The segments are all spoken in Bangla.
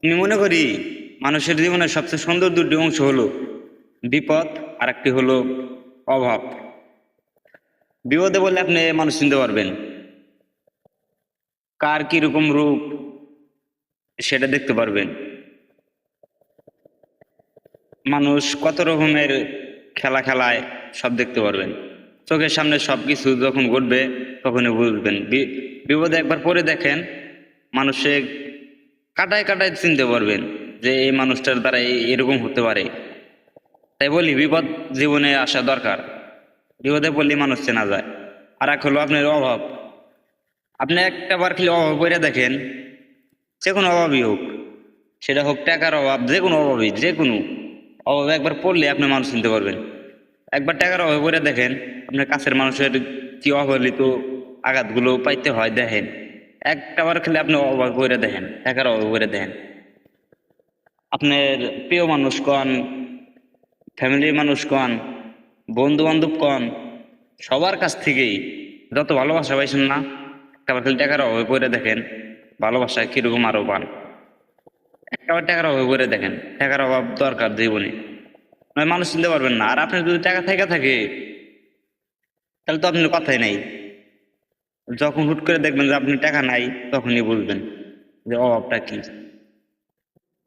আমি মনে করি মানুষের জীবনের সবচেয়ে সুন্দর দুটি অংশ হলো বিপদ আর একটি হলো অভাব। বিপদে বললে আপনি মানুষ চিনতে পারবেন, কার কিরকম রূপ সেটা দেখতে পারবেন। মানুষ কত রকমের খেলা খেলায় সব দেখতে পারবেন। চোখের সামনে সবকিছু যখন ঘটবে তখনই বুঝবেন। বিপদে একবার পড়ে দেখেন, মানুষে কাটায় কাটায় চিনতে পারবেন যে এই মানুষটার দ্বারা এরকম হতে পারে। তাই বলি বিপদ জীবনে আসা দরকার, বিপদে পড়লে মানুষ চেনা যায়। আর এক হলো আপনার অভাব। আপনি একটা বার খালি অভাব করে দেখেন, যে কোনো অভাবই হোক, সেটা হোক টাকার অভাব, যে কোনো অভাবই, যে কোনো অভাবে একবার পড়লে আপনি মানুষ চিনতে পারবেন। একবার টাকার অভাবে পড়ে দেখেন, আপনার কাছের মানুষের কি অবহেলিত আঘাতগুলো পাইতে হয় দেখেন। একটা বার খালি আপনি অভাব করে দেখেন, টাকার অভাবে করে দেখেন, আপনার প্রিয় মানুষ কন, ফ্যামিলির মানুষ কন, বন্ধু বান্ধব কন, সবার কাছ থেকেই যত ভালোবাসা পাইছেন না, একবার খালি টাকার অভাবে পড়ে দেখেন ভালোবাসা কিরকম আরো পান। একবার টাকার অভাবে পড়ে দেখেন, টাকার অভাব দরকার জীবনে, নয় মানুষ চিনতে পারবেন না। আর আপনার যদি টাকা থেকে থাকে তাহলে তো আপনার কথাই নাই। যখন হুট করে দেখবেন যে আপনি টাকা নাই, তখনই বুঝবেন যে অভাবটা কি।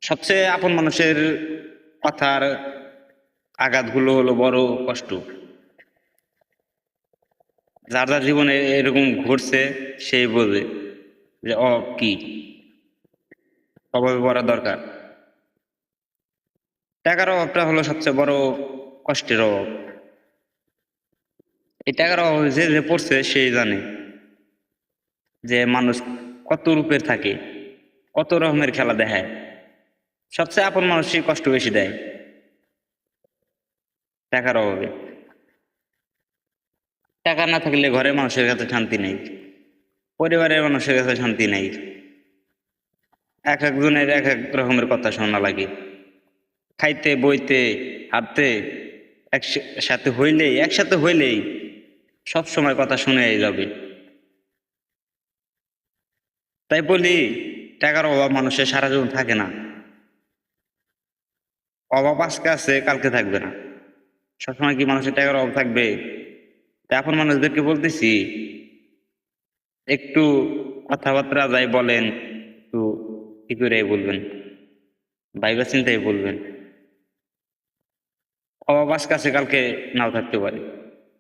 সবচেয়ে আপন মানুষের কথার আঘাতগুলো হলো বড় কষ্ট। যার যার জীবনে এরকম ঘটছে সেই বোঝে যে অভাব কি, অভাবে পড়া দরকার। টাকার অভাবটা হলো সবচেয়ে বড় কষ্টের অভাব। এই টাকার অভাবে যে যে পড়ছে সেই জানে যে মানুষ কত রূপের থাকে, কত রকমের খেলা দেখায়। সবচেয়ে আপন মানুষই কষ্ট বেশি দেয় টাকার অভাবে। টাকা না থাকলে ঘরের মানুষের কাছে শান্তি নেই, পরিবারের মানুষের কাছে শান্তি নেই। এক একজনের এক এক রকমের কথা শোনা লাগে। খাইতে বইতে হাঁটতে একসাথে হইলেই সব সময় কথা শুনে যাবে। তাই বলি টাকার অভাব মানুষের সারা জীবন থাকে না। অভাব আজকে আছে, কালকে থাকবে না। সবসময় কি মানুষের টাকার অভাব থাকবে? তাই এখন মানুষদেরকে বলতেছি, একটু কথাবার্তা যাই বলেন, একটু কি করে বলবেন, ভাইবা চিন্তাই বলবেন। অভাব আজকে আছে, কালকে নাও থাকতে পারে।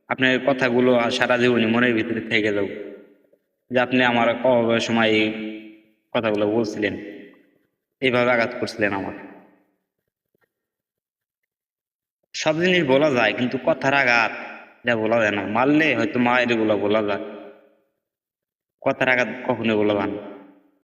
আপনার কথাগুলো আর সারা জীবনই মনের ভিতরে থেকে যাবে যে আপনি আমার অভাবের সময় এই কথাগুলো বলছিলেন, এইভাবে আঘাত করছিলেন আমার। সব জিনিস বলা যায় কিন্তু কথার আঘাত যা বলা যায় না। মারলে হয়তো মায়ের গুলো বলা যায়, কথার আঘাত কখনোই বলা যায় না।